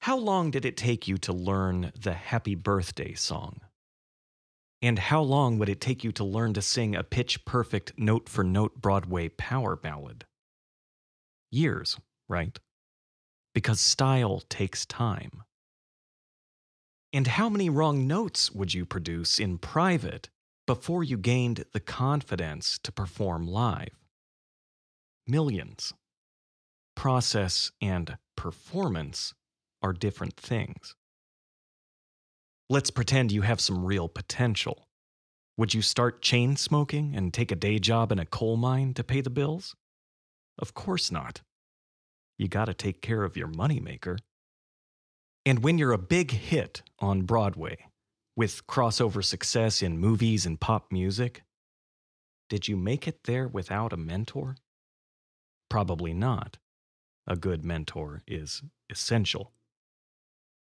How long did it take you to learn the Happy Birthday song? And how long would it take you to learn to sing a pitch-perfect, note-for-note Broadway power ballad? Years, right? Because style takes time. And how many wrong notes would you produce in private before you gained the confidence to perform live? Millions. Process and performance are different things. Let's pretend you have some real potential. Would you start chain smoking and take a day job in a coal mine to pay the bills? Of course not. You gotta take care of your moneymaker. And when you're a big hit on Broadway, with crossover success in movies and pop music, did you make it there without a mentor? Probably not. A good mentor is essential.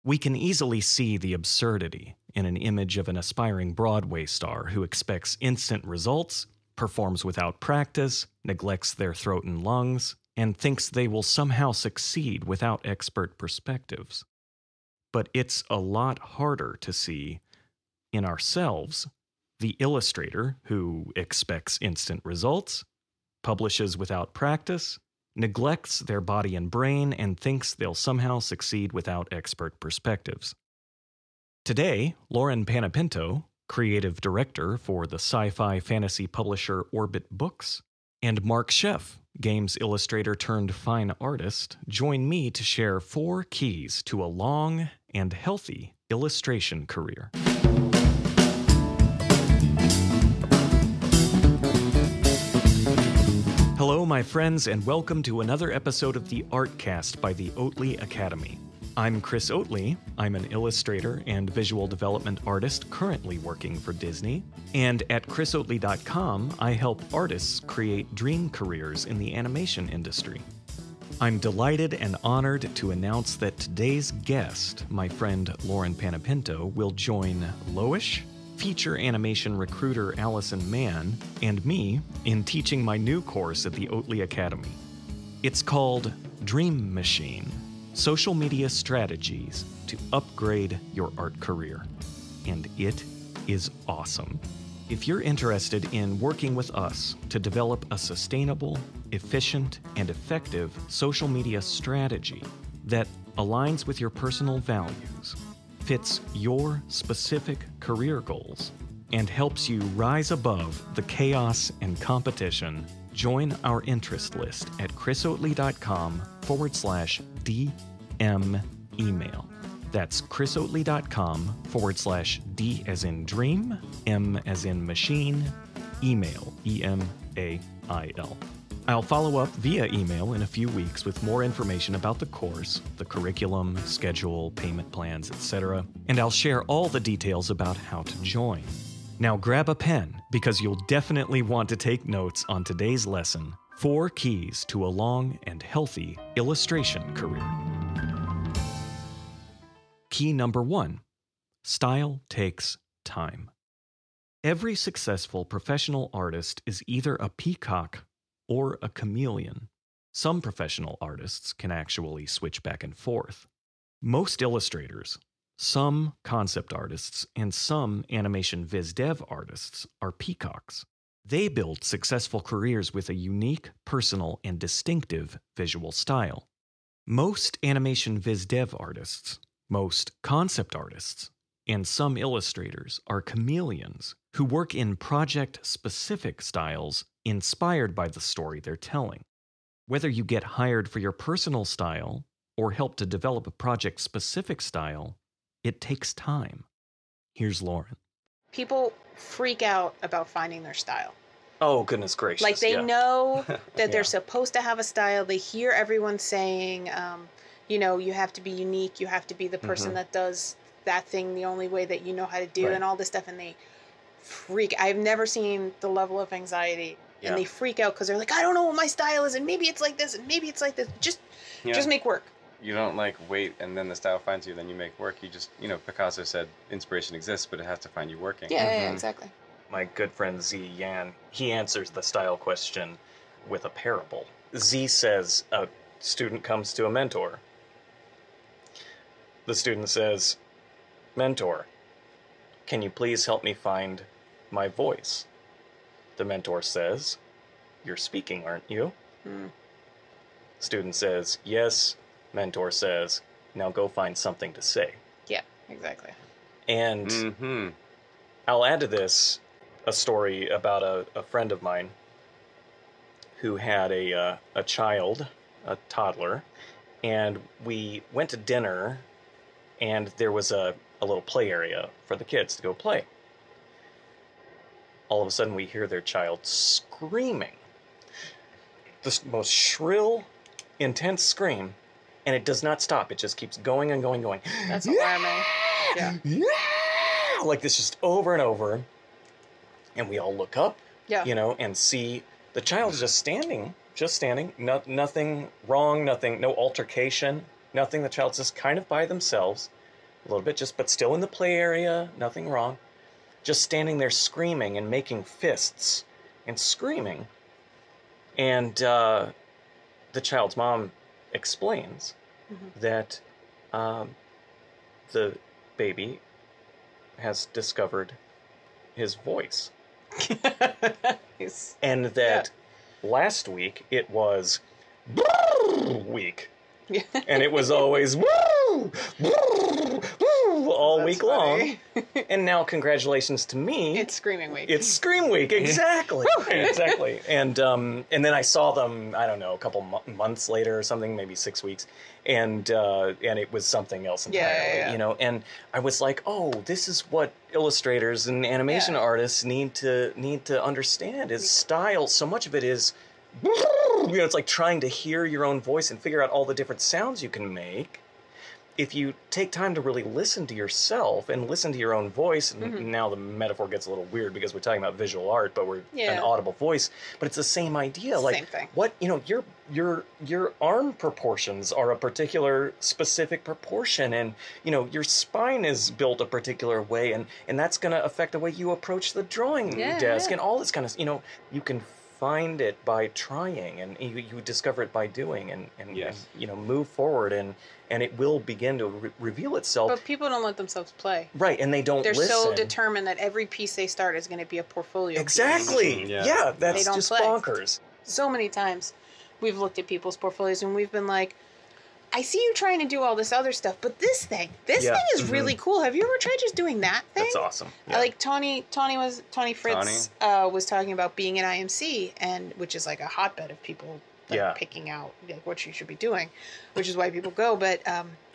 We can easily see the absurdity in an image of an aspiring Broadway star who expects instant results, performs without practice, neglects their throat and lungs, and thinks they will somehow succeed without expert perspectives. But it's a lot harder to see in ourselves the illustrator who expects instant results, publishes without practice, neglects their body and brain, and thinks they'll somehow succeed without expert perspectives. Today, Lauren Panepinto, creative director for the sci-fi fantasy publisher Orbit Books, and Marc Scheff, Games-Illustrator-turned-Fine-Artist, join me to share 4 keys to a long and healthy illustration career. Hello, my friends, and welcome to another episode of the Artcast by the Oatley Academy. I'm Chris Oatley. I'm an illustrator and visual development artist currently working for Disney. And at chrisoatley.com, I help artists create dream careers in the animation industry. I'm delighted and honored to announce that today's guest, my friend Lauren Panepinto, will join Loish, feature animation recruiter Allison Mann, and me in teaching my new course at the Oatley Academy. It's called Dream Machine: Social Media Strategies to Upgrade Your Art Career. And it is awesome. If you're interested in working with us to develop a sustainable, efficient, and effective social media strategy that aligns with your personal values, fits your specific career goals, and helps you rise above the chaos and competition, join our interest list at chrisoatley.com/DM email. That's chrisoatley.com/D as in dream, M as in machine, email, EMAIL. I'll follow up via email in a few weeks with more information about the course, the curriculum, schedule, payment plans, etc., and I'll share all the details about how to join. Now grab a pen, because you'll definitely want to take notes on today's lesson: 4 keys to a long and healthy illustration career. Key number 1: style takes time. Every successful professional artist is either a peacock or a chameleon. Some professional artists can actually switch back and forth. Most illustrators, some concept artists, and some animation viz dev artists are peacocks. They build successful careers with a unique, personal, and distinctive visual style. Most animation viz dev artists, most concept artists, and some illustrators are chameleons who work in project-specific styles inspired by the story they're telling. Whether you get hired for your personal style or help to develop a project-specific style, it takes time. Here's Lauren. People freak out about finding their style. Oh, goodness gracious. Like they know that they're Yeah. supposed to have a style. They hear everyone saying, you have to be unique. You have to be the person that does that thing the only way that you know how to do, Right. and all this stuff. And they freak. I've never seen the level of anxiety. Yeah. And they freak out because they're like, I don't know what my style is, and maybe it's like this, and maybe it's like this. Just make work. You don't wait and then the style finds you, then you make work. You just, Picasso said inspiration exists, but it has to find you working. Yeah, exactly. My good friend Z Yan, he answers the style question with a parable. Z says a student comes to a mentor. the student says, "Mentor, can you please help me find my voice?" The mentor says, "You're speaking, aren't you?" Student says, "Yes." Mentor says, "Now go find something to say." Yeah, exactly. And I'll add to this a story about a friend of mine who had a child, a toddler, and we went to dinner, and there was a little play area for the kids to go play. All of a sudden, we hear their child screaming. The most shrill, intense scream, and it does not stop. It just keeps going and going and going. That's alarming. Yeah. Yeah! Like this just over and over. And we all look up, Yeah. and see the child is just standing. Nothing wrong, no altercation, nothing. The child's just kind of by themselves, a little bit but still in the play area, nothing wrong. Just standing there screaming and making fists and screaming. And the child's mom explains that the baby has discovered his voice. Nice. And that last week it was week. And it was always woo, all That's week funny. long. And now congratulations to me. It's Screaming Week. It's Scream Week, exactly. Exactly. And then I saw them, I don't know, a couple months later or something, maybe 6 weeks. And it was something else entirely, and I was like, oh, this is what illustrators and animation artists need to understand is style. So much of it is, it's like trying to hear your own voice and figure out all the different sounds you can make. If you take time to really listen to yourself and listen to your own voice, and now the metaphor gets a little weird because we're talking about visual art, but we're an audible voice, but it's the same idea. Same thing. What, your arm proportions are a particular specific proportion, and, your spine is built a particular way, and that's going to affect the way you approach the drawing desk and all this kind of, you can find it by trying, and you discover it by doing, and move forward, and it will begin to reveal itself. But people don't let themselves play. Right, and they don't listen. They're so determined that every piece they start is going to be a portfolio Exactly. piece. Yeah, that's They don't just play. bonkers. So many times we've looked at people's portfolios and we've been like, I see you trying to do all this other stuff, but this thing is really cool. Have you ever tried just doing that thing? That's awesome. Yeah. Like Tawny Fritz was talking about being at IMC, and which is like a hotbed of people picking out like what you should be doing, which is why people go. But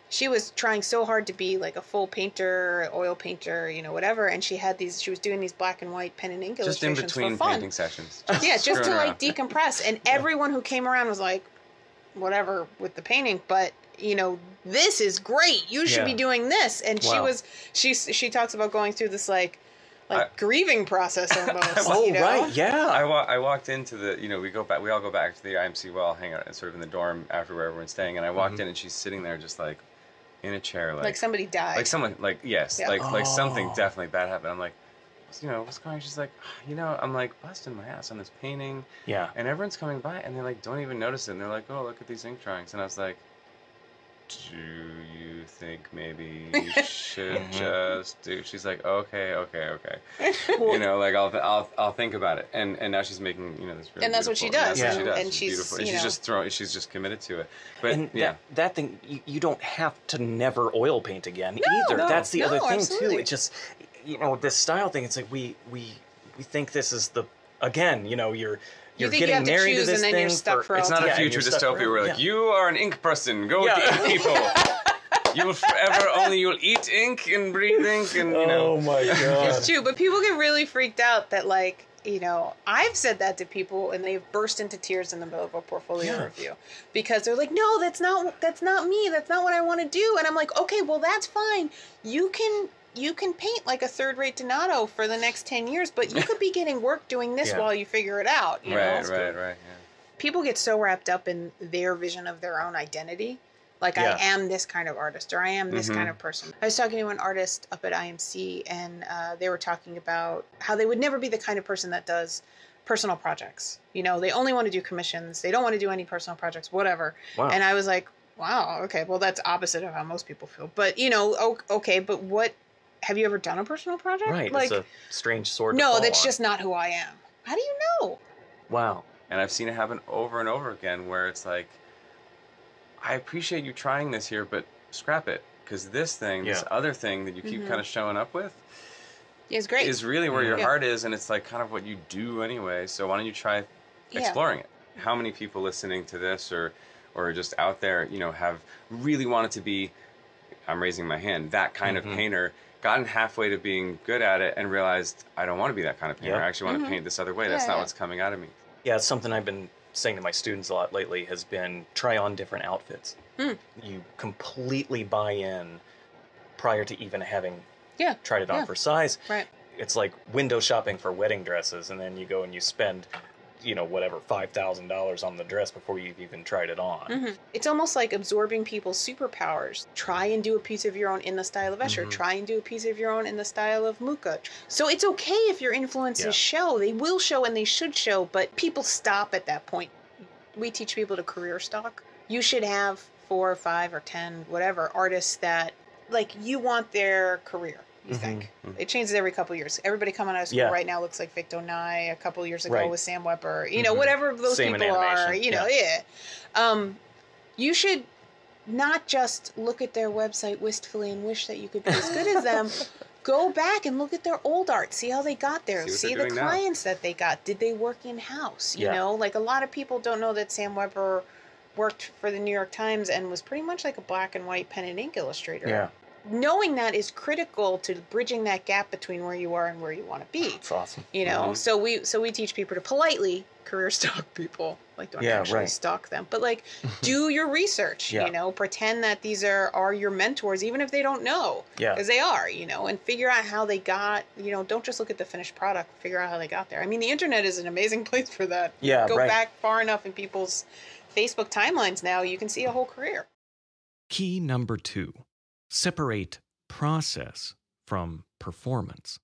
she was trying so hard to be like a full painter, oil painter, whatever, and she was doing these black and white pen and ink illustrations just in between for fun. painting sessions. Just to like decompress, and everyone who came around was like, whatever with the painting, but this is great. You should be doing this. And she talks about going through this like grieving process almost. Right, yeah. I walked into the, we all go back to the IMC well, hang out sort of in the dorm after where everyone's staying, and I walked in and she's sitting there just like in a chair, like somebody died. Like someone, like, yes, like something definitely bad happened. I'm like, what's going on? She's like, I'm like busting my ass on this painting. Yeah. And everyone's coming by and they like don't even notice it. And they're like, oh, look at these ink drawings. And I was like, do you think maybe you should just do? She's like, okay. Like I'll think about it. And now she's making this really and that's what she does. That's what she does. And she's beautiful. And she's just committed to it. But and that thing, you don't have to never oil paint again either. That's the other thing absolutely. too. It just this style thing. It's like we think this is the you're think you getting have to married to choose this and then thing. you're stuck for all it's not a time. future dystopia where like you are an ink person. Go with the ink people. You will forever you'll eat ink and breathe ink and Oh my god. It's true, but people get really freaked out that I've said that to people and they've burst into tears in the middle of a portfolio review because they're like, no, that's not me. That's not what I want to do. And I'm like, okay, well that's fine. You can paint like a third-rate Donato for the next 10 years, but you could be getting work doing this while you figure it out. Right. Yeah. People get so wrapped up in their vision of their own identity. Like, I am this kind of artist, or I am this kind of person. I was talking to an artist up at IMC, and they were talking about how they would never be the kind of person that does personal projects. They only want to do commissions. They don't want to do any personal projects, whatever. Wow. And I was like, Wow. Okay. Well, that's opposite of how most people feel. But, you know, okay. But what, have you ever done a personal project? Right. Like, it's a strange sword to no, fall that's on. just not who I am. How do you know? Wow. And I've seen it happen over and over again where it's like, I appreciate you trying this here, but scrap it. Because this thing, this other thing that you keep kind of showing up with, It's great. is really where your heart is, and it's like kind of what you do anyway. So why don't you try exploring it? How many people listening to this or just out there, you know, have really wanted to be, I'm raising my hand, that kind of painter, gotten halfway to being good at it and realized, I don't want to be that kind of painter. I actually want to paint this other way. That's not what's coming out of me. Yeah, it's something I've been saying to my students a lot lately has been try on different outfits. You completely buy in prior to even having tried it on for size. Right. It's like window shopping for wedding dresses, and then you go and you spend, you know, whatever, $5,000 on the dress before you've even tried it on. It's almost like absorbing people's superpowers. Try and do a piece of your own in the style of Escher. Try and do a piece of your own in the style of Mucha. So it's okay if your influences show. They will show and they should show, but people stop at that point. We teach people to career stock. You should have 4 or 5 or 10, whatever, artists that, like, you want their career. You think it changes every couple of years. Everybody coming out of school right now looks like Victor Nye. A couple of years ago with Sam Weber. You know, whatever those people are. You know, you should not just look at their website wistfully and wish that you could be as good as them. Go back and look at their old art. See how they got there. See the clients that they got. Did they work in house? You know, like a lot of people don't know that Sam Weber worked for the New York Times and was pretty much like a black and white pen and ink illustrator. Yeah. Knowing that is critical to bridging that gap between where you are and where you want to be. That's awesome. You know, so we teach people to politely career stalk people. Like, don't actually stalk them, but like do your research. You know, pretend that these are your mentors, even if they don't know, because they are. You know, and figure out how they got. You know, don't just look at the finished product. Figure out how they got there. I mean, the internet is an amazing place for that. Yeah, go back far enough in people's Facebook timelines now, you can see a whole career. Key number 2. Separate process from performance.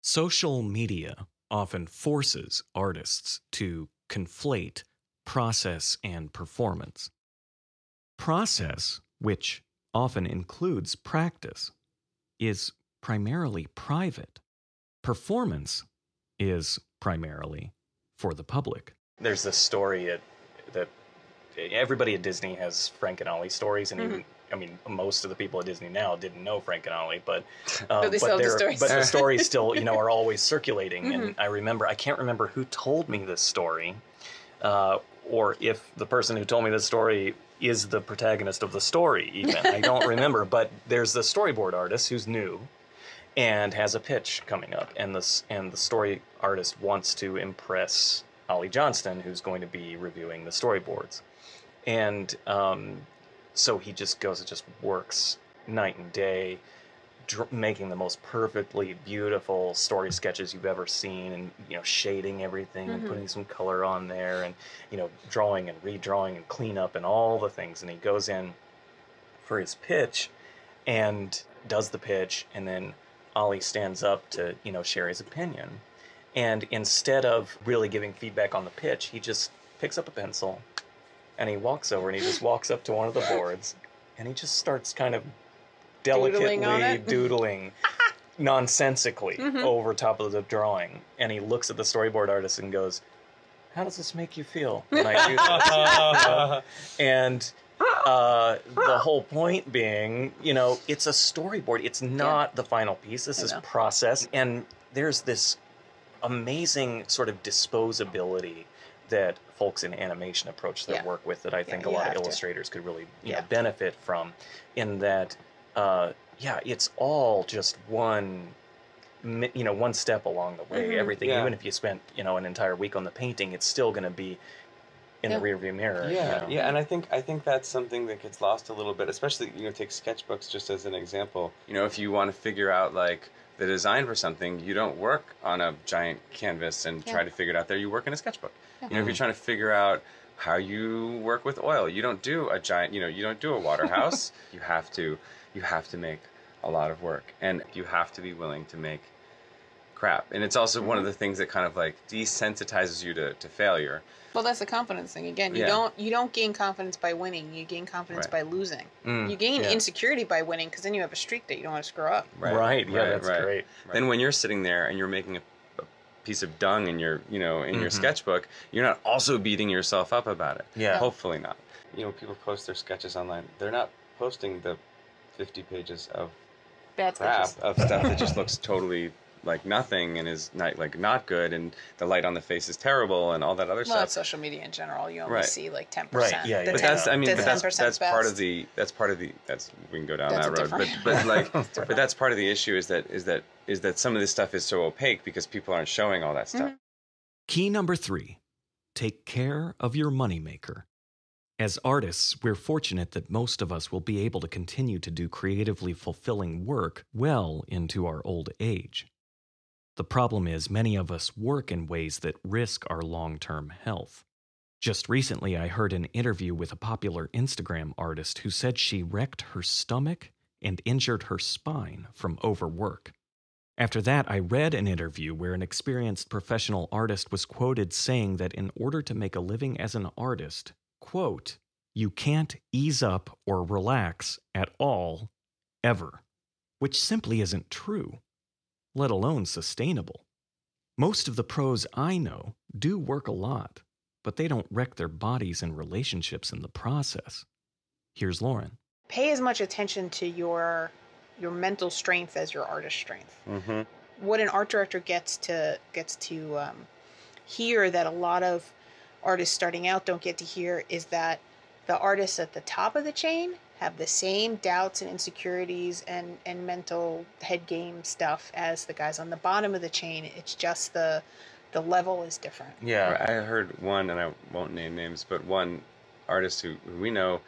Social media often forces artists to conflate process and performance. Process, which often includes practice, is primarily private. Performance is primarily for the public. There's this story that everybody at Disney has Frank and Ollie stories, and even, I mean, most of the people at Disney now didn't know Frank and Ollie, but the stories still, you know, are always circulating. And I can't remember who told me this story, or if the person who told me this story is the protagonist of the story. Even I don't remember, but there's the storyboard artist who's new and has a pitch coming up, and the story artist wants to impress Ollie Johnston, who's going to be reviewing the storyboards. And so he just goes and just works night and day, making the most perfectly beautiful story sketches you've ever seen, and, you know, shading everything and putting some color on there, and, you know, drawing and redrawing and cleanup and all the things. And he goes in for his pitch and does the pitch, and then Ollie stands up to, you know, share his opinion. And instead of really giving feedback on the pitch, he just picks up a pencil and he walks over and he just walks up to one of the boards and he just starts kind of delicately doodling nonsensically over top of the drawing. And he looks at the storyboard artist and goes, "How does this make you feel when I do this?" You know? And the whole point being, you know, it's a storyboard. It's not the final piece. This is process. And there's this amazing sort of disposability that folks in animation approach their work with that I think a lot of illustrators could really you know, benefit from, in that, it's all just one step along the way. Everything, even if you spent, you know, an entire week on the painting, it's still going to be in the rearview mirror. Yeah, you know? And I think that's something that gets lost a little bit, especially, you know, take sketchbooks just as an example. You know, if you want to figure out, like, the design for something, you don't work on a giant canvas and try to figure it out there. You work in a sketchbook. You know, if you're trying to figure out how you work with oil, you don't do a giant, you know, you don't do a waterhouse. you have to make a lot of work, and you have to be willing to make crap. And it's also one of the things that kind of like desensitizes you to failure. Well, that's the confidence thing again. You don't gain confidence by winning. You gain confidence by losing. You gain insecurity by winning because then you have a streak that you don't want to screw up. Right. Yeah, that's great. Then when you're sitting there and you're making a piece of dung in your your sketchbook, you're not also beating yourself up about it. Yeah. Hopefully not. People post their sketches online. They're not posting the 50 pages of bad crap sketches. of stuff that just looks totally like nothing and is not good, and the light on the face is terrible and all that other stuff. Well, it's social media in general. You only see like 10%. Right. Yeah. But that's part of the we can go down that road. But that's part of the issue is that some of this stuff is so opaque because people aren't showing all that stuff. Key number 3, take care of your moneymaker. As artists, we're fortunate that most of us will be able to continue to do creatively fulfilling work well into our old age. The problem is many of us work in ways that risk our long-term health. Just recently, I heard an interview with a popular Instagram artist who said she wrecked her stomach and injured her spine from overwork. After that, I read an interview where an experienced professional artist was quoted saying that in order to make a living as an artist, quote, "You can't ease up or relax at all, ever," which simply isn't true, let alone sustainable. Most of the pros I know do work a lot, but they don't wreck their bodies and relationships in the process. Here's Lauren. Pay as much attention to your mental strength as your artist strength. What an art director gets to hear that a lot of artists starting out don't get to hear is that the artists at the top of the chain have the same doubts and insecurities and mental head game stuff as the guys on the bottom of the chain. It's just the level is different. Yeah, I heard one, and I won't name names, but one artist who we know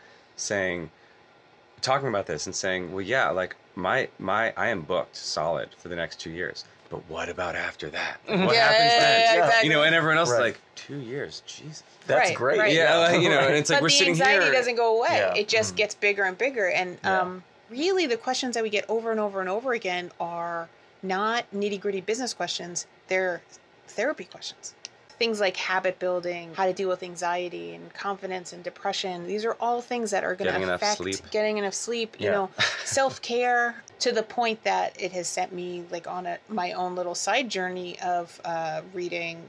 talking about this and saying, well, yeah, like I am booked solid for the next 2 years. But what about after that? Like, what happens then? Yeah, exactly. And everyone else is like, 2 years, Jesus. That's great. Right. Yeah, and it's like but we're sitting here. the anxiety doesn't go away. Yeah. It just gets bigger and bigger. And really the questions that we get over and over and over again are not nitty-gritty business questions. They're therapy questions. Things like habit building, how to deal with anxiety and confidence and depression. These are all things that are going to affect getting enough sleep, self-care, to the point that it has sent me like on my own little side journey of reading,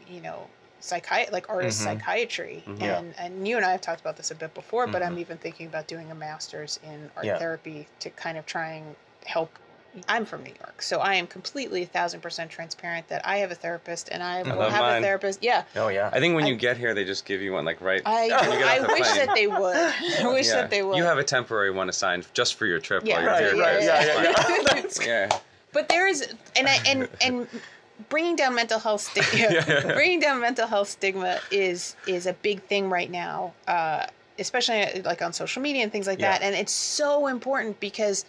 artist psychiatry. And you and I have talked about this a bit before, but I'm even thinking about doing a master's in art therapy to kind of try and help. I'm from New York, so I am completely 1,000% transparent that I have a therapist, and I will have a therapist. Yeah. Oh yeah. I think when you get here, they just give you one, like I wish that they would. I wish that they would. You have a temporary one assigned just for your trip while you're here. Yeah. But there is, and bringing down mental health stigma. Bringing down mental health stigma is a big thing right now, especially like on social media and things like that. And it's so important because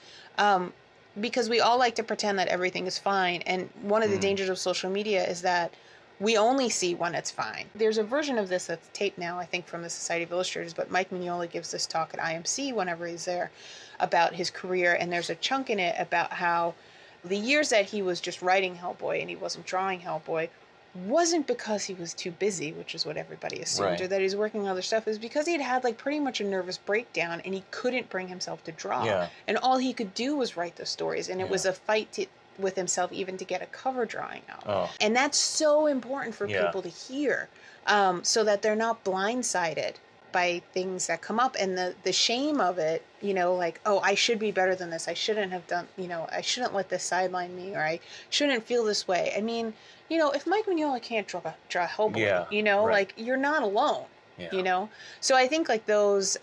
we all like to pretend that everything is fine. And one of the dangers of social media is that we only see when it's fine. There's a version of this that's taped now, I think, from the Society of Illustrators, but Mike Mignola gives this talk at IMC whenever he's there about his career. And there's a chunk in it about how the years that he was just writing Hellboy and he wasn't drawing Hellboy wasn't because he was too busy, which is what everybody assumed, or that he's working on other stuff. Is because he'd had like pretty much a nervous breakdown and he couldn't bring himself to draw. And all he could do was write the stories, and it was a fight with himself even to get a cover drawing out. And that's so important for people to hear, so that they're not blindsided by things that come up and the shame of it, like, oh, I should be better than this. I shouldn't have done, I shouldn't let this sideline me, or I shouldn't feel this way. I mean, if Mike Mignola can't draw Hellboy, like, you're not alone, So I think like those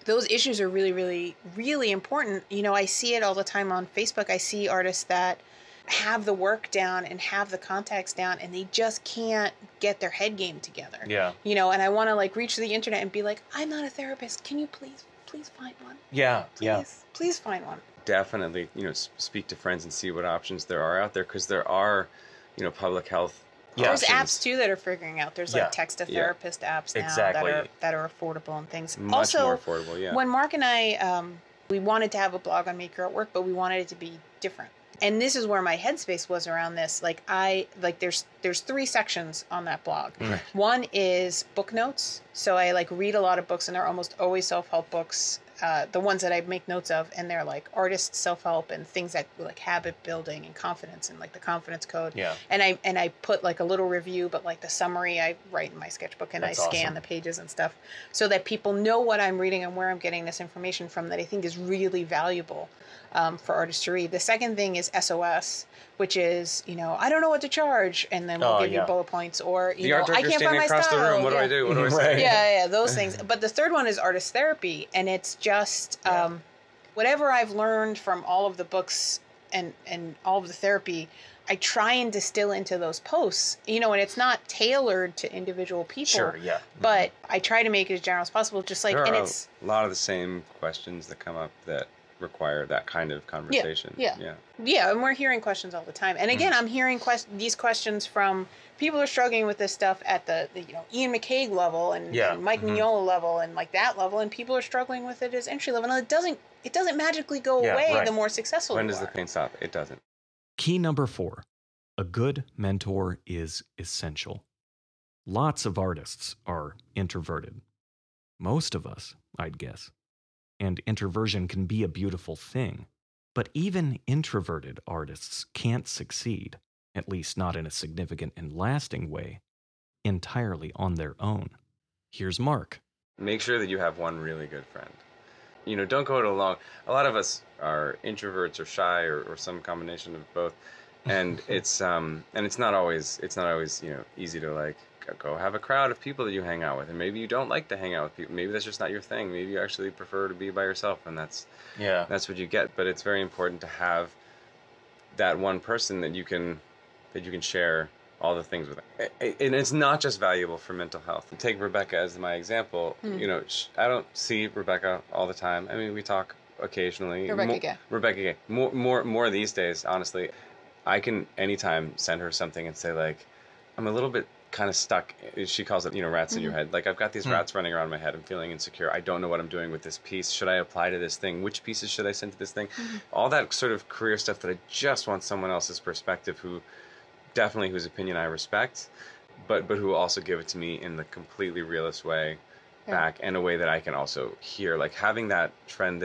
issues are really, really, really important. I see it all the time on Facebook. I see artists that have the work down and have the contacts down, and they just can't get their head game together. And I want to like reach the internet and be like, I'm not a therapist. Can you please find one? Please find one. Definitely, speak to friends and see what options there are out there, because there are, public health There's options. apps too that are figuring out. There's like text to therapist apps now that are affordable and things. Much more affordable, when Marc and I we wanted to have a blog on Maker at Work, but we wanted it to be different. And this is where my headspace was around this. Like there's 3 sections on that blog. Right. One is book notes. So I like read a lot of books, and they're almost always self-help books. The ones that I make notes of, and they're like artist self-help and things that like habit building and confidence, and like the confidence code. Yeah. And I put like a little review, but like the summary I write in my sketchbook, and That's I scan awesome. the pages and stuff so that people know what I'm reading and where I'm getting this information from that I think is really valuable for artists to read. The second thing is SOS, which is, I don't know what to charge, and then we'll give you bullet points, or The art I director's can't find standing my across style. the room. What do I do? What do I say? Right. Yeah, those things. But the third one is artist therapy, and it's just whatever I've learned from all of the books and all of the therapy, I try and distill into those posts, and it's not tailored to individual people. Sure, yeah. But I try to make it as general as possible, just like, There and are it's a lot of the same questions that come up that require that kind of conversation. Yeah. And we're hearing questions all the time. And again, I'm hearing these questions from people who are struggling with this stuff at the Ian McCaig level and Mike Mignola level and like that level, and people are struggling with it as entry level. And it doesn't magically go away the more successful When you does are. the pain stop? It doesn't. Key number 4. A good mentor is essential. Lots of artists are introverted. Most of us, I'd guess. And introversion can be a beautiful thing. But even introverted artists can't succeed, at least not in a significant and lasting way, entirely on their own. Here's Marc. Make sure that you have one really good friend. Don't go it alone. A lot of us are introverts or shy or some combination of both. And it's not always easy to like go have a crowd of people that you hang out with, and maybe you don't like to hang out with people. Maybe that's just not your thing. Maybe you actually prefer to be by yourself, and that's what you get. But it's very important to have that one person that you can share all the things with. And it's not just valuable for mental health. Take Rebecca as my example. I don't see Rebecca all the time. I mean, we talk occasionally. Rebecca Gay. More these days, honestly. I can anytime send her something and say, like, I'm a little bit kind of stuck. She calls it, rats in your head. Like, I've got these rats running around my head. I'm feeling insecure. I don't know what I'm doing with this piece. Should I apply to this thing? Which pieces should I send to this thing? All that sort of career stuff that I just want someone else's perspective whose opinion I respect, but who will also give it to me in the completely realist way back, and a way that I can also hear. Like, having that friend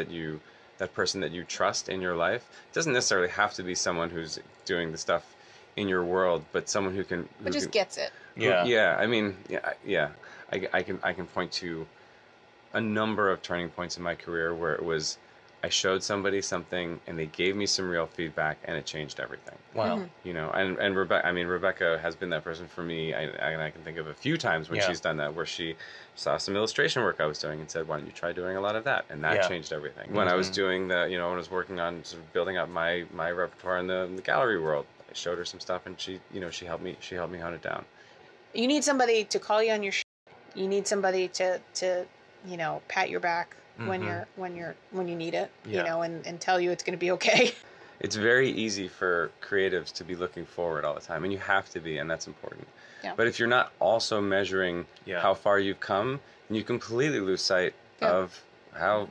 that person that you trust in your life doesn't necessarily have to be someone who's doing the stuff in your world, but someone who just gets it. I can point to a number of turning points in my career where it was I showed somebody something and they gave me some real feedback, and it changed everything. Wow. And Rebecca has been that person for me. I can think of a few times when she's done that, where she saw some illustration work I was doing and said, why don't you try doing a lot of that? And that changed everything. When I was doing when I was working on sort of building up my repertoire in the gallery world, I showed her some stuff, and she helped me hunt it down. You need somebody to call you on your you need somebody to pat your back when you need it, and tell you it's going to be okay. It's very easy for creatives to be looking forward all the time, and you have to be, and that's important. Yeah. But if you're not also measuring how far you've come, you completely lose sight of how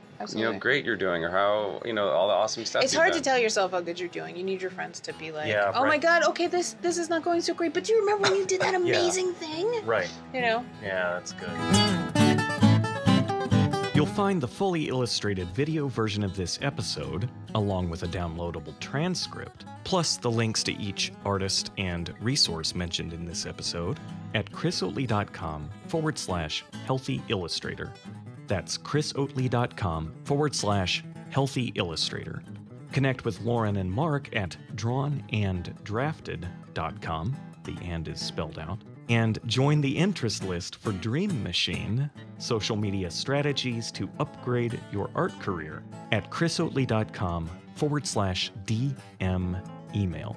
great you're doing, or how all the awesome stuff. It's hard to tell yourself how good you're doing. You need your friends to be like, my God, okay, this is not going so great, but do you remember when you did that amazing thing? Right. Yeah, that's good. You'll find the fully illustrated video version of this episode, along with a downloadable transcript, plus the links to each artist and resource mentioned in this episode, at chrisoatley.com/healthy illustrator. That's chrisoatley.com/healthy illustrator. Connect with Lauren and Marc at drawnanddrafted.com. The and is spelled out. And join the interest list for Dream Machine, social media strategies to upgrade your art career, at chrisoatley.com/DM email.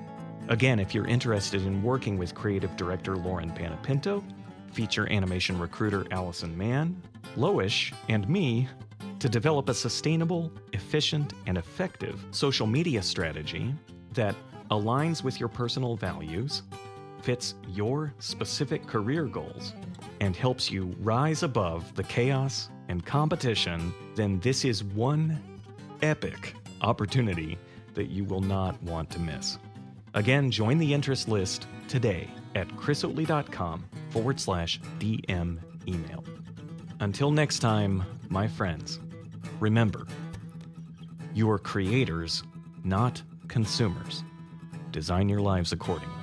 Again, if you're interested in working with creative director Lauren Panepinto, feature animation recruiter Allison Mann, Loish, and me to develop a sustainable, efficient, and effective social media strategy that aligns with your personal values, fits your specific career goals, and helps you rise above the chaos and competition, then this is one epic opportunity that you will not want to miss. Again, join the interest list today at chrisoatley.com/DM email. Until next time, my friends, remember, you are creators, not consumers. Design your lives accordingly.